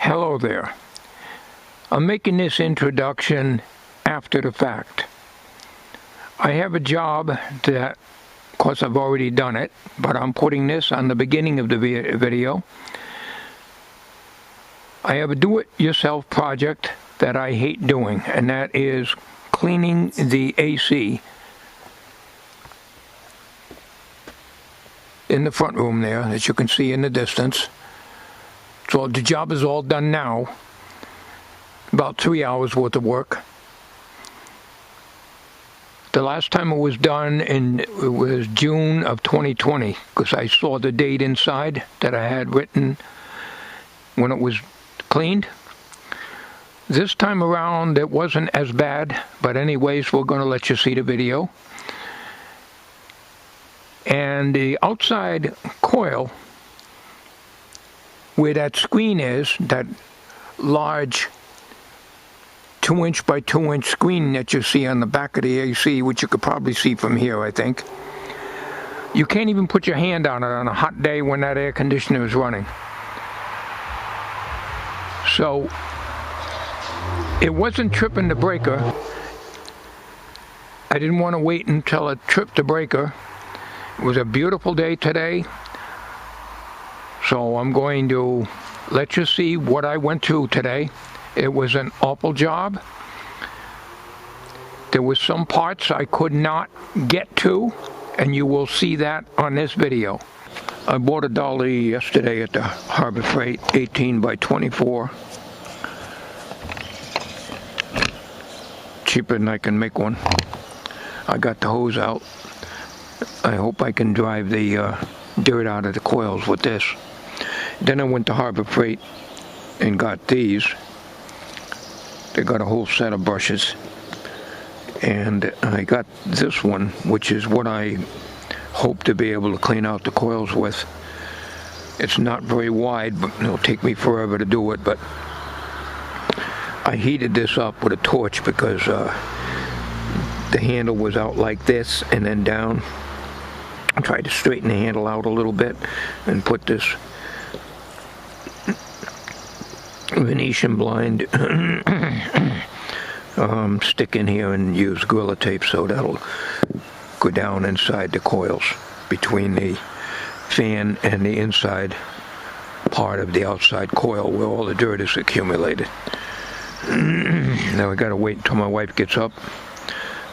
Hello there. I'm making this introduction after the fact. I have a job that, of course, I've already done it, but I'm putting this on the beginning of the video. I have a do-it-yourself project that I hate doing, and that is cleaning the AC in the front room there, that you can see in the distance. So the job is all done now. About 3 hours worth of work. The last time it was done it was June of 2020, because I saw the date inside that I had written when it was cleaned. This time around it wasn't as bad, but anyways, we're going to let you see the video. And the outside coil, where that screen is, that large 2-inch by 2-inch screen that you see on the back of the AC, which you could probably see from here, I think. You can't even put your hand on it on a hot day when that air conditioner is running. So it wasn't tripping the breaker. I didn't want to wait until it tripped the breaker. It was a beautiful day today. So I'm going to let you see what I went through today. It was an awful job. There were some parts I could not get to, and you will see that on this video. I bought a dolly yesterday at the Harbor Freight, 18 by 24. Cheaper than I can make one. I got the hose out. I hope I can drive the dirt out of the coils with this. Then I went to Harbor Freight and got these. They got a whole set of brushes. And I got this one, which is what I hope to be able to clean out the coils with. It's not very wide, but it'll take me forever to do it. But I heated this up with a torch because the handle was out like this and then down. I tried to straighten the handle out a little bit and put this Venetian blind stick in here and use Gorilla Tape, so that'll go down inside the coils between the fan and the inside part of the outside coil where all the dirt is accumulated. Now I gotta wait until my wife gets up.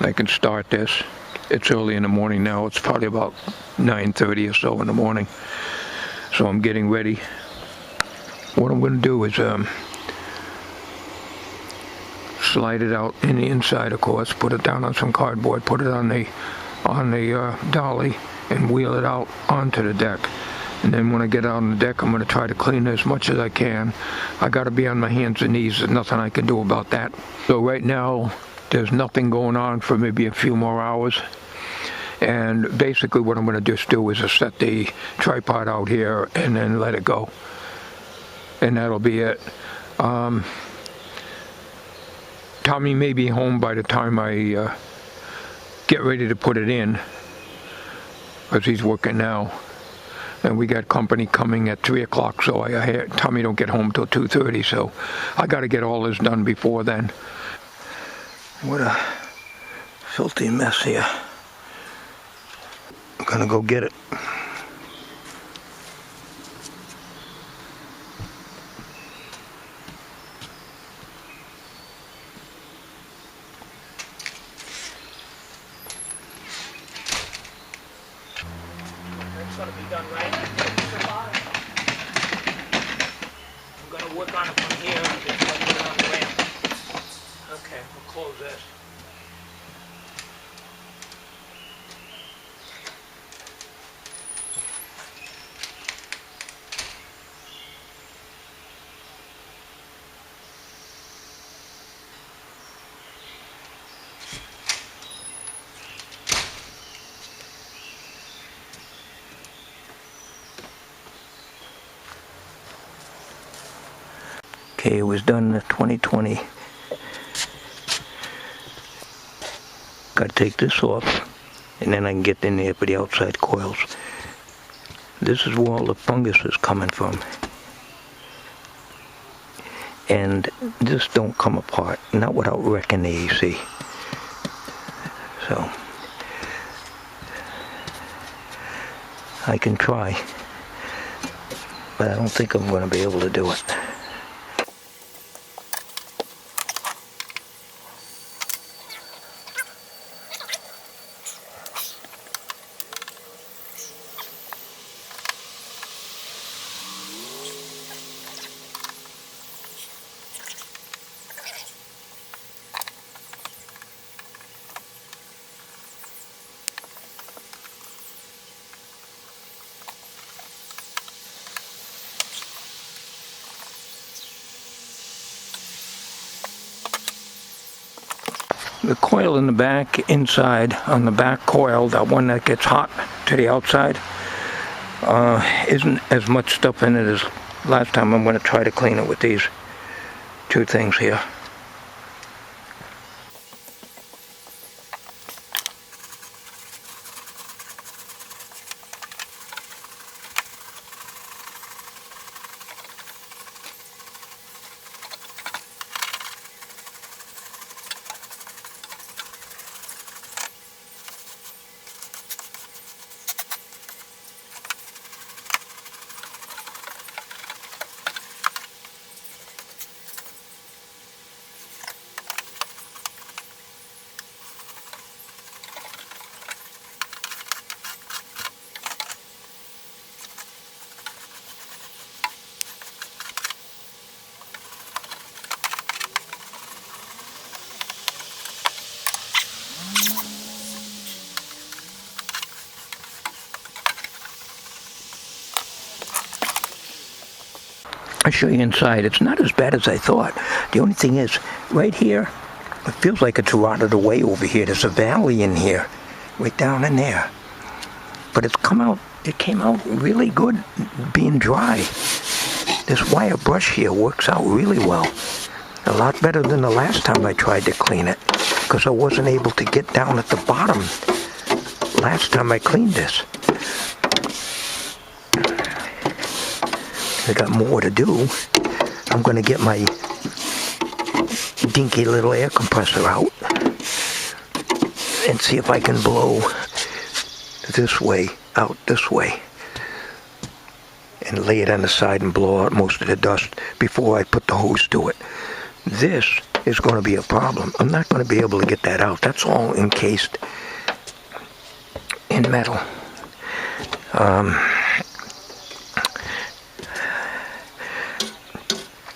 I can start this. It's early in the morning now. It's probably about 9:30 or so in the morning. So I'm getting ready. What I'm going to do is slide it out in the inside, of course, put it down on some cardboard, put it on the dolly, and wheel it out onto the deck. And then when I get out on the deck, I'm going to try to clean as much as I can. I got to be on my hands and knees. There's nothing I can do about that. So right now, there's nothing going on for maybe a few more hours. And basically what I'm going to just do is just set the tripod out here and then let it go. And that'll be it. Tommy may be home by the time I get ready to put it in, because he's working now. And we got company coming at 3 o'clock, so Tommy don't get home till 2:30, so I got to get all this done before then. What a filthy mess here. I'm gonna go get it. It's gonna be done right. I'm gonna work on it from here and just put it on the ramp. Okay, we'll close this. Okay, it was done in 2020. Gotta take this off, and then I can get in there for the outside coils. This is where all the fungus is coming from. and this don't come apart, not without wrecking the AC. So I can try, but I don't think I'm going to be able to do it. The coil in the back, inside, on the back coil, that one that gets hot to the outside, isn't as much stuff in it as last time. I'm going to try to clean it with these two things here. I'll show you inside. It's not as bad as I thought. The only thing is, right here, it feels like it's rotted away over here. There's a valley in here, right down in there. But it came out really good being dry. This wire brush here works out really well. A lot better than the last time I tried to clean it, because I wasn't able to get down at the bottom last time I cleaned this. I got more to do. I'm going to get my dinky little air compressor out and see if I can blow this way, out this way, and lay it on the side and blow out most of the dust before I put the hose to it. This is going to be a problem. I'm not going to be able to get that out. That's all encased in metal.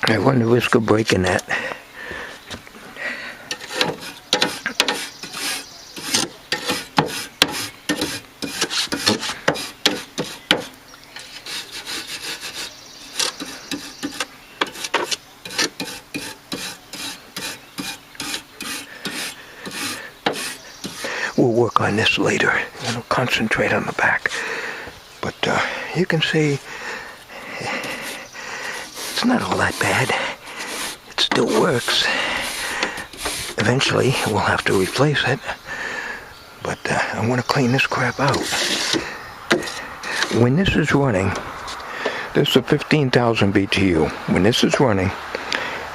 I run the risk of breaking that. We'll work on this later. I'm going to concentrate on the back. But you can see it's not all that bad. It still works. Eventually, we'll have to replace it. But I want to clean this crap out. When this is running, this is a 15,000 BTU. When this is running,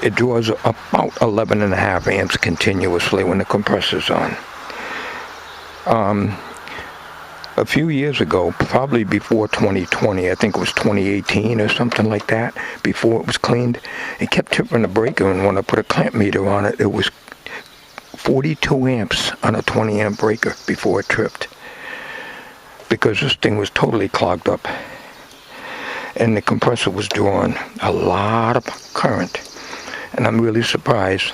it draws about 11.5 amps continuously when the compressor's on. A few years ago, probably before 2020, I think it was 2018 or something like that, before it was cleaned, it kept tripping the breaker, and when I put a clamp meter on it, it was 42 amps on a 20 amp breaker before it tripped, because this thing was totally clogged up, and the compressor was drawing a lot of current, and I'm really surprised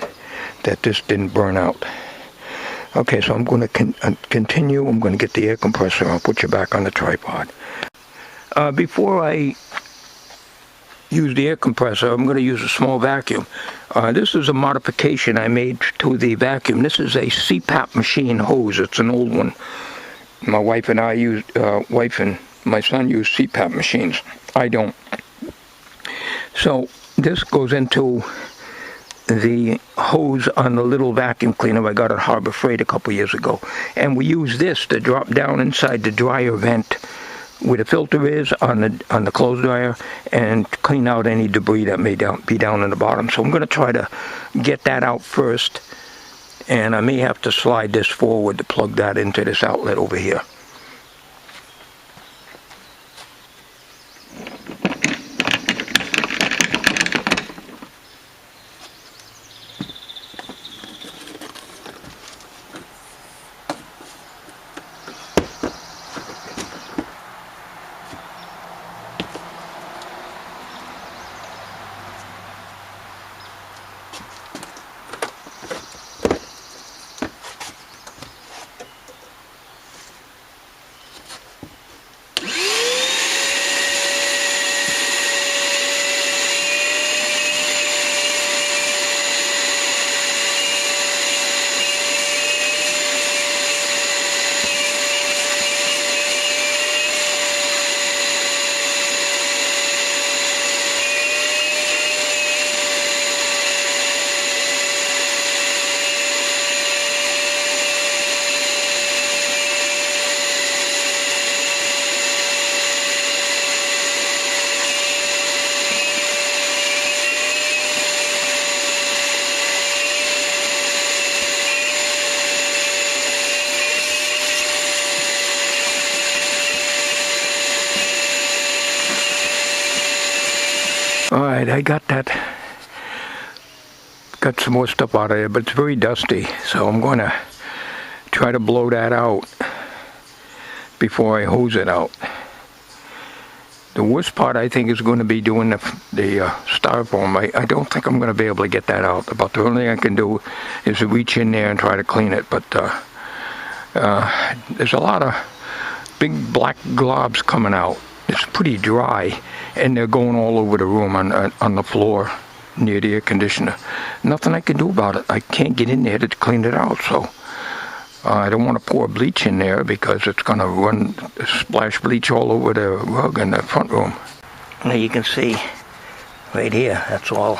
that this didn't burn out. Okay, so I'm going to continue. I'm going to get the air compressor. I'll put you back on the tripod. Before I use the air compressor, I'm going to use a small vacuum. This is a modification I made to the vacuum. This is a CPAP machine hose. It's an old one. My wife and I use, wife and my son use CPAP machines. I don't. So this goes into the hose on the little vacuum cleaner I got at Harbor Freight a couple years ago, and we use this to drop down inside the dryer vent where the filter is on the clothes dryer and clean out any debris that may be down in the bottom. So I'm going to try to get that out first, and I may have to slide this forward to plug that into this outlet over here. Alright, I got some more stuff out of there, but it's very dusty, so I'm going to try to blow that out before I hose it out. The worst part, I think, is going to be doing the styrofoam. I don't think I'm going to be able to get that out. About the only thing I can do is reach in there and try to clean it, but there's a lot of big black globs coming out. It's pretty dry, and they're going all over the room on the floor near the air conditioner. Nothing I can do about it. I can't get in there to clean it out, so I don't want to pour bleach in there because it's going to splash bleach all over the rug in the front room. Now you can see right here, that's all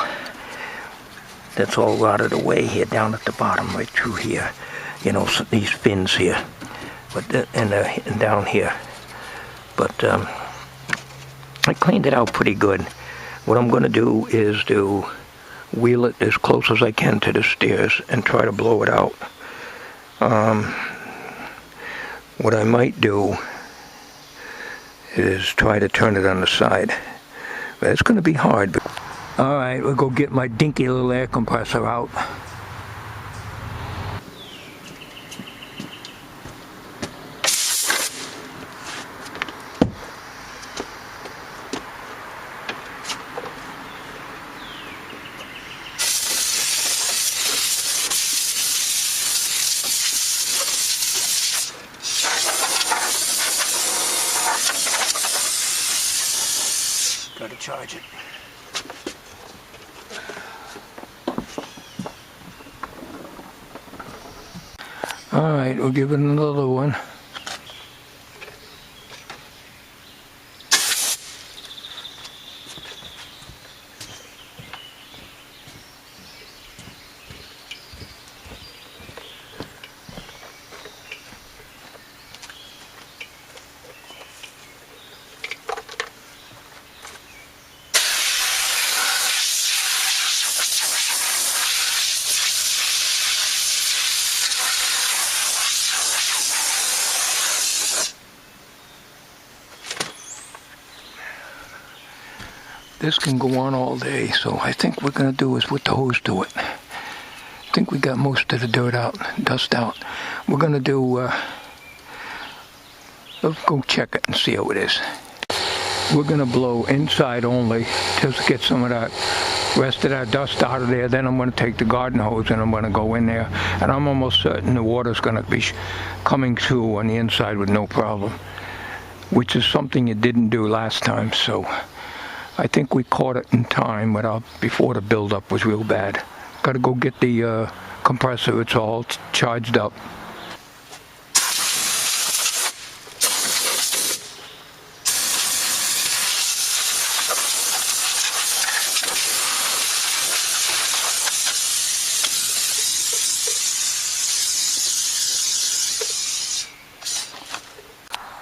rotted away here down at the bottom, right through here. You know, these fins here, but and down here. But I cleaned it out pretty good. What I'm going to do is to wheel it as close as I can to the stairs and try to blow it out. What I might do is try to turn it on the side. But it's going to be hard. Alright, we'll go get my dinky little air compressor out. Gotta charge it. Alright, we'll give it another one. This can go on all day, so I think what we're going to do is put the hose to it. I think we got most of the dust out. We're going to do, let's go check it and see how it is. We're going to blow inside only just to get some of that rest of that dust out of there. Then I'm going to take the garden hose and I'm going to go in there. And I'm almost certain the water's going to be coming through on the inside with no problem, which is something it didn't do last time. So I think we caught it in time before the buildup was real bad. Got to go get the compressor. It's all charged up.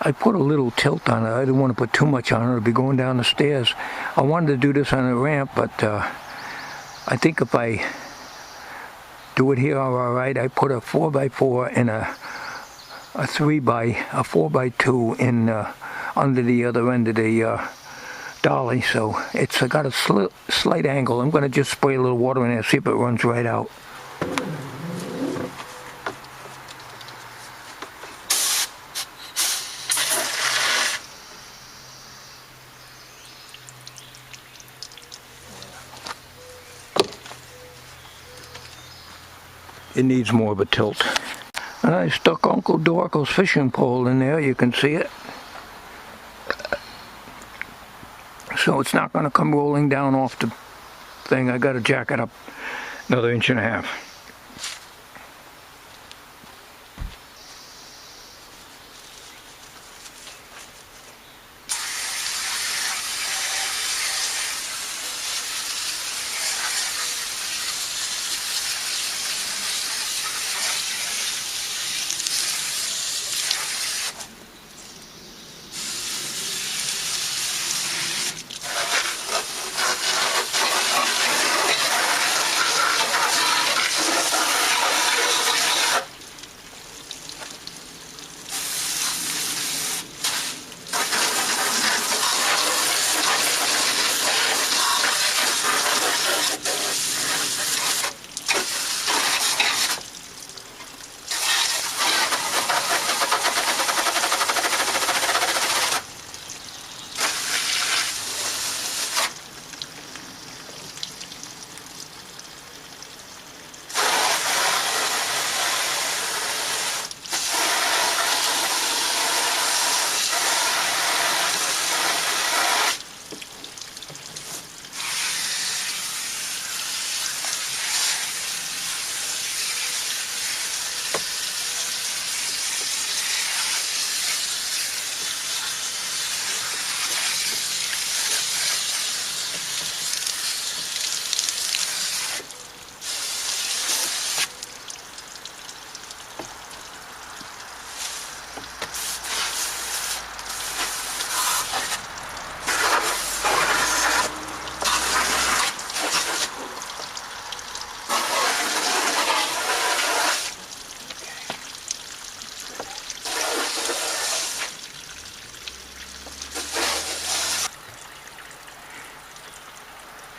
I put a little tilt on it. I didn't want to put too much on it. It'll be going down the stairs. I wanted to do this on a ramp, but I think if I do it here all right, I put a 4x4 and a 4x2 in under the other end of the dolly, so it's got a slight angle. I'm going to just spray a little water in there, see if it runs right out. It needs more of a tilt. And I stuck Uncle Dorkle's fishing pole in there, you can see it. So it's not going to come rolling down off the thing. I got to jack it up another 1.5 inches.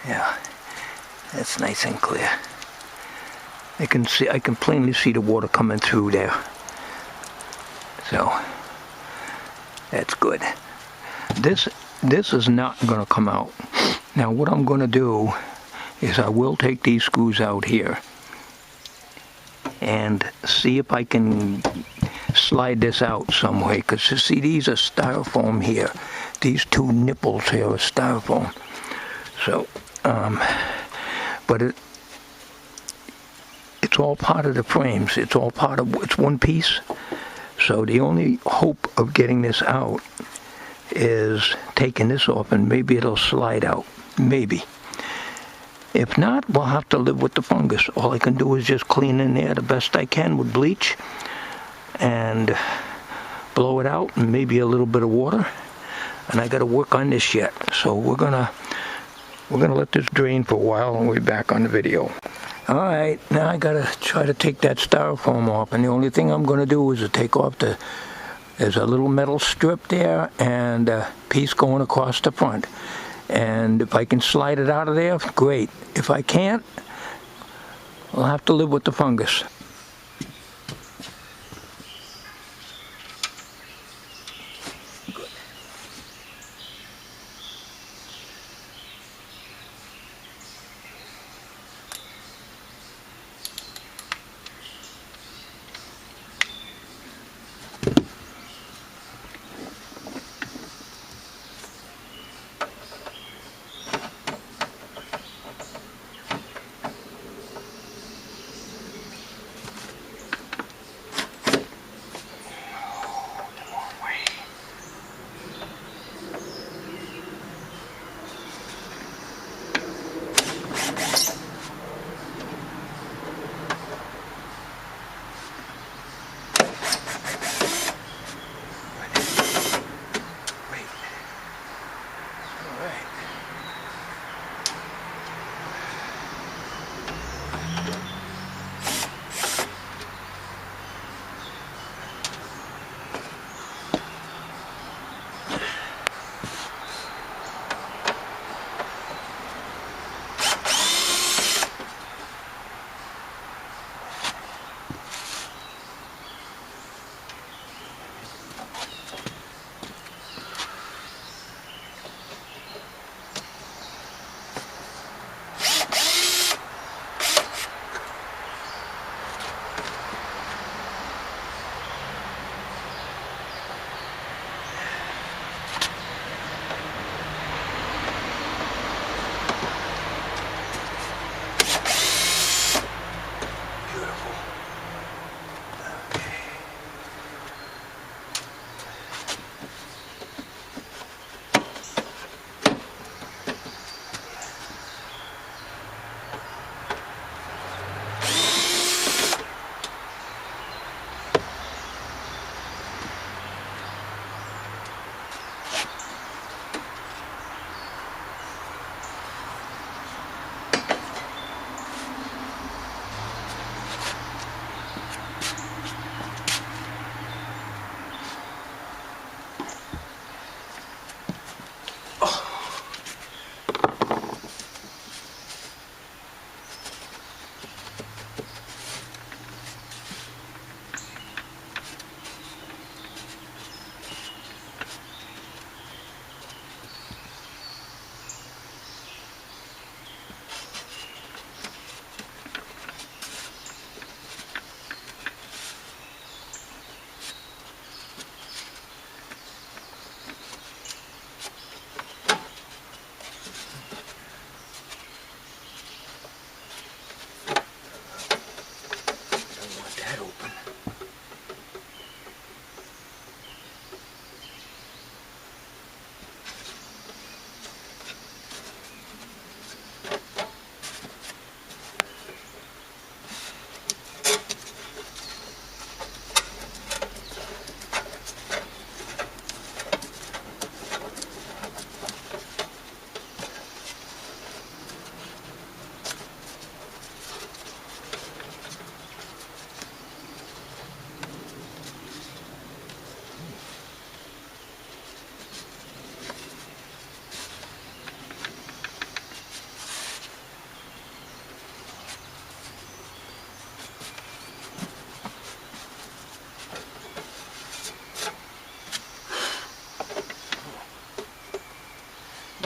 Yeah, that's nice and clear. I can plainly see the water coming through there. So that's good. This is not going to come out. Now what I'm going to do is I will take these screws out here and see if I can slide this out some way, because you see these are styrofoam here. These two nipples here are styrofoam. So but it's all part of the frames. It's one piece. So the only hope of getting this out is taking this off, and maybe it'll slide out. Maybe. If not, we'll have to live with the fungus. All I can do is just clean in there the best I can with bleach and blow it out, and maybe a little bit of water. And I got to work on this yet. So we're gonna let this drain for a while, and we'll be back on the video. Alright, now I gotta try to take that styrofoam off, and the only thing I'm gonna do is to take off there's a little metal strip there and a piece going across the front. And if I can slide it out of there, great. If I can't, I'll have to live with the fungus.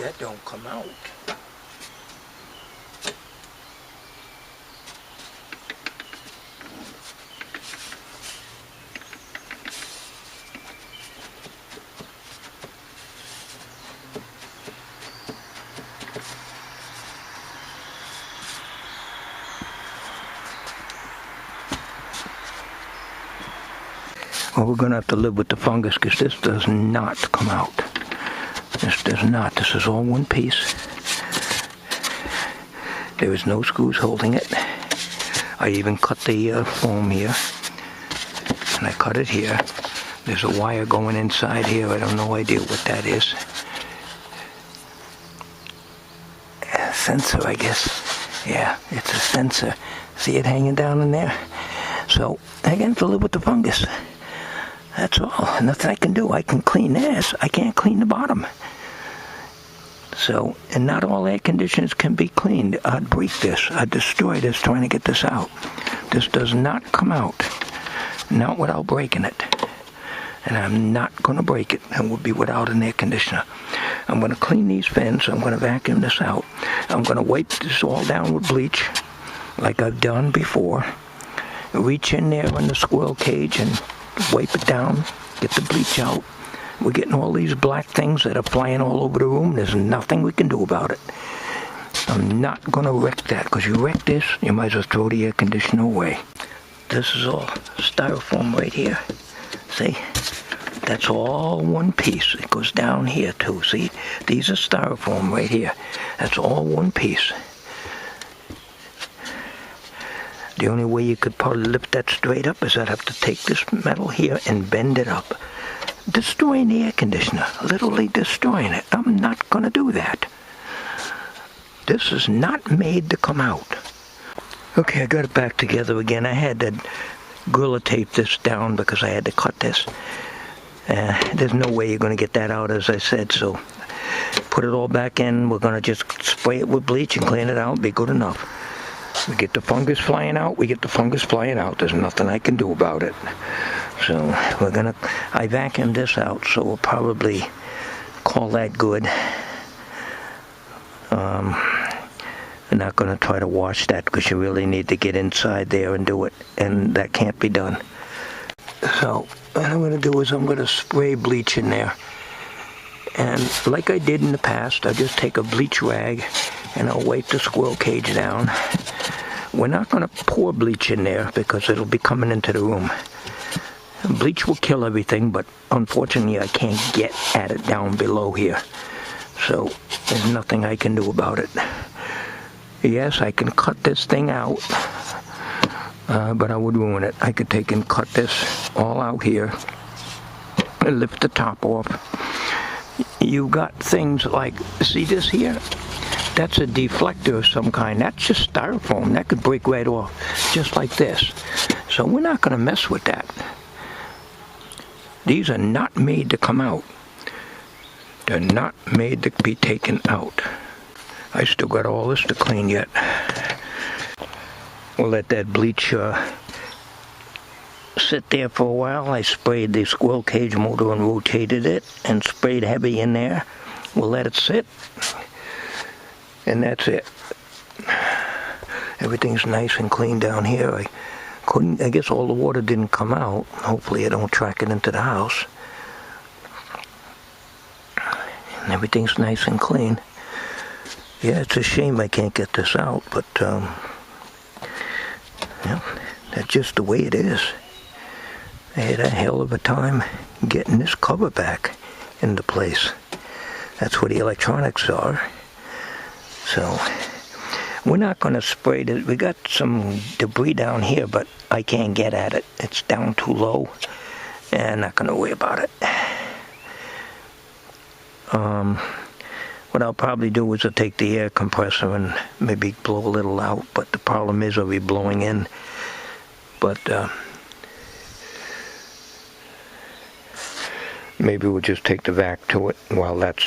That don't come out. Well, we're going to have to live with the fungus because this does not come out. This does not. This is all one piece. There is no screws holding it. I even cut the foam here. And I cut it here. There's a wire going inside here. I have no idea what that is. A sensor, I guess. Yeah, it's a sensor. See it hanging down in there? So, I have to live with the fungus. That's all. Nothing I can do. I can clean this. I can't clean the bottom. So, and not all air conditioners can be cleaned. I'd break this. I'd destroy this trying to get this out. This does not come out. Not without breaking it. And I'm not going to break it. It would be without an air conditioner. I'm going to clean these fins. I'm going to vacuum this out. I'm going to wipe this all down with bleach like I've done before. Reach in there in the squirrel cage and wipe it down, get the bleach out. We're getting all these black things that are flying all over the room. There's nothing we can do about it. I'm not going to wreck that, because you wreck this, you might as well throw the air conditioner away. This is all styrofoam right here. See? That's all one piece. It goes down here too. See? These are styrofoam right here. That's all one piece. The only way you could probably lift that straight up is I'd have to take this metal here and bend it up. Destroying the air conditioner. Literally destroying it. I'm not going to do that. This is not made to come out. Okay, I got it back together again. I had to Gorilla tape this down because I had to cut this. There's no way you're going to get that out, as I said, so put it all back in. We're going to just spray it with bleach and clean it out. Be good enough. We get the fungus flying out, we get the fungus flying out. There's nothing I can do about it. So I vacuumed this out, so we'll probably call that good. I'm not going to try to wash that because you really need to get inside there and do it, and that can't be done. So what I'm going to do is I'm going to spray bleach in there. And like I did in the past, I'll just take a bleach rag and I'll wipe the squirrel cage down. We're not going to pour bleach in there because it'll be coming into the room. Bleach will kill everything, but unfortunately I can't get at it down below here. So there's nothing I can do about it. Yes, I can cut this thing out, but I would ruin it. I could take and cut this all out here and lift the top off. You got things like, see this here? That's a deflector of some kind. That's just styrofoam. That could break right off, just like this. So we're not going to mess with that. These are not made to come out. They're not made to be taken out. I still got all this to clean yet. We'll let that bleach sit there for a while. I sprayed the squirrel cage motor and rotated it and sprayed heavy in there. We'll let it sit. And that's it. Everything's nice and clean down here. I guess all the water didn't come out. Hopefully I don't track it into the house. And everything's nice and clean. Yeah, it's a shame I can't get this out, but yeah, that's just the way it is. I had a hell of a time getting this cover back into place. That's where the electronics are. So we're not going to spray it. We got some debris down here, but I can't get at it. It's down too low, and I'm not going to worry about it. What I'll probably do is I'll take the air compressor and maybe blow a little out, but the problem is I'll be blowing in. But maybe we'll just take the vac to it while that's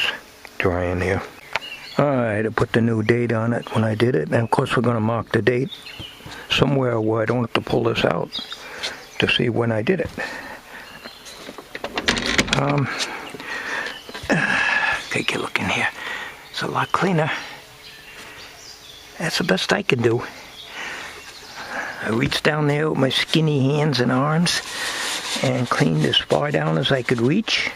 drying here. Alright, I put the new date on it when I did it, and of course we're going to mark the date somewhere where I don't have to pull this out to see when I did it. Take a look in here. It's a lot cleaner. That's the best I can do. I reached down there with my skinny hands and arms and cleaned as far down as I could reach.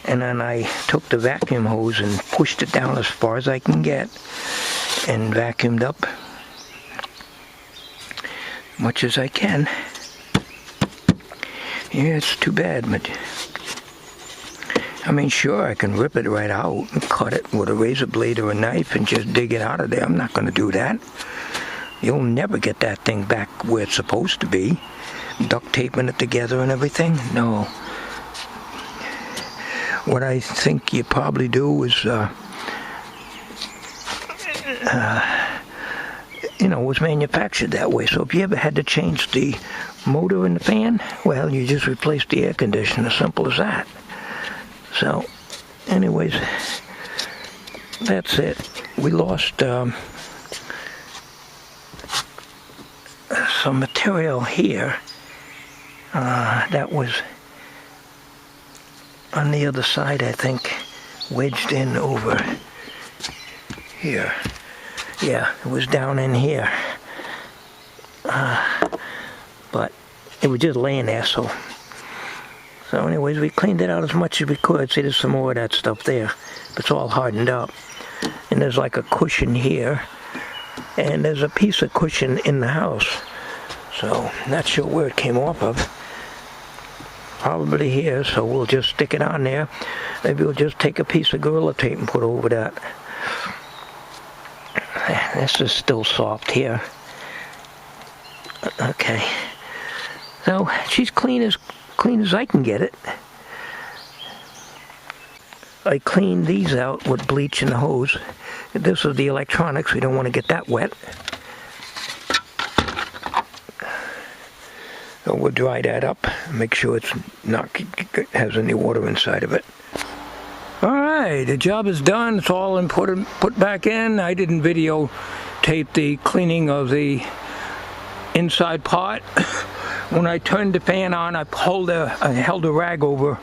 And then I took the vacuum hose and pushed it down as far as I can get and vacuumed up much as I can. Yeah, it's too bad, but I mean, sure, I can rip it right out and cut it with a razor blade or a knife and just dig it out of there. I'm not going to do that. You'll never get that thing back where it's supposed to be. Duct taping it together and everything. No. What I think you probably do is, you know, it was manufactured that way. So if you ever had to change the motor in the fan, well, you just replaced the air conditioner. Simple as that. So, anyways, that's it. We lost some material here that was on the other side, I think, wedged in over here. Yeah, it was down in here. But it was just laying there, so anyways, we cleaned it out as much as we could. See, there's some more of that stuff there. It's all hardened up. And there's like a cushion here. And there's a piece of cushion in the house. So, not sure where it came off of. Probably here, so we'll just stick it on there. Maybe we'll just take a piece of Gorilla Tape and put over that. This is still soft here. Okay. So, she's clean as I can get it. I cleaned these out with bleach and the hose. This is the electronics. We don't want to get that wet. So we'll dry that up. Make sure it's not has any water inside of it. All right, the job is done. It's all put back in. I didn't videotape the cleaning of the inside part. When I turned the fan on, I held a rag over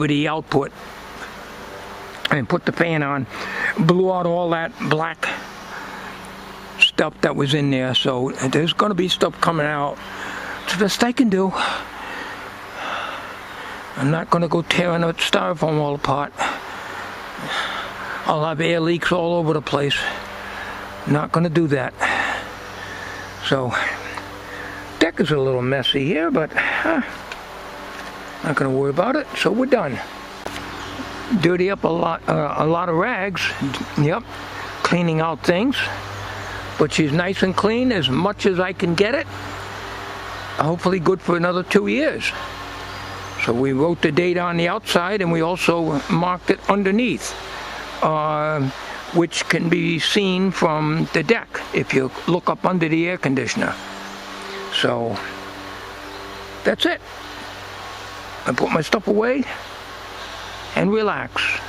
the output and put the fan on. Blew out all that black stuff that was in there, so there's going to be stuff coming out. It's the best I can do. I'm not going to go tearing the styrofoam all apart. I'll have air leaks all over the place. Not going to do that. So, deck is a little messy here, but not going to worry about it. So we're done. Dirty up a lot of rags. Yep, cleaning out things. But she's nice and clean as much as I can get it. Hopefully good for another 2 years. So we wrote the date on the outside, and we also marked it underneath, which can be seen from the deck if you look up under the air conditioner. So that's it. I put my stuff away and relax.